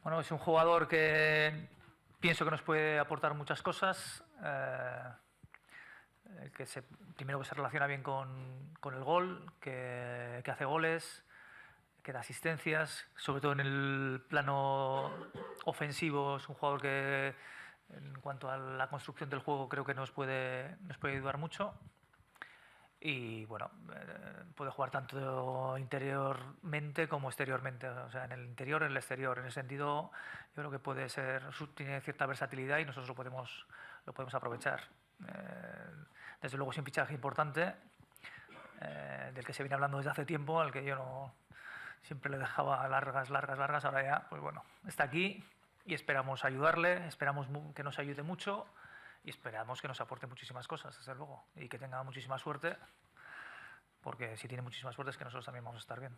Bueno, es un jugador que pienso que nos puede aportar muchas cosas. Primero que se relaciona bien con el gol, que hace goles, que da asistencias, sobre todo en el plano ofensivo. Es un jugador que, en cuanto a la construcción del juego, creo que nos puede ayudar mucho. Y bueno, puede jugar tanto interiormente como exteriormente, o sea, en el interior, en el exterior. En ese sentido, yo creo que tiene cierta versatilidad y nosotros lo podemos aprovechar. Desde luego es un fichaje importante, del que se viene hablando desde hace tiempo, al que yo no siempre le dejaba largas, largas, largas. Ahora ya, pues bueno, está aquí y esperamos ayudarle, esperamos que nos ayude mucho y esperamos que nos aporte muchísimas cosas, desde luego, y que tenga muchísima suerte, porque si tiene muchísima suerte es que nosotros también vamos a estar bien.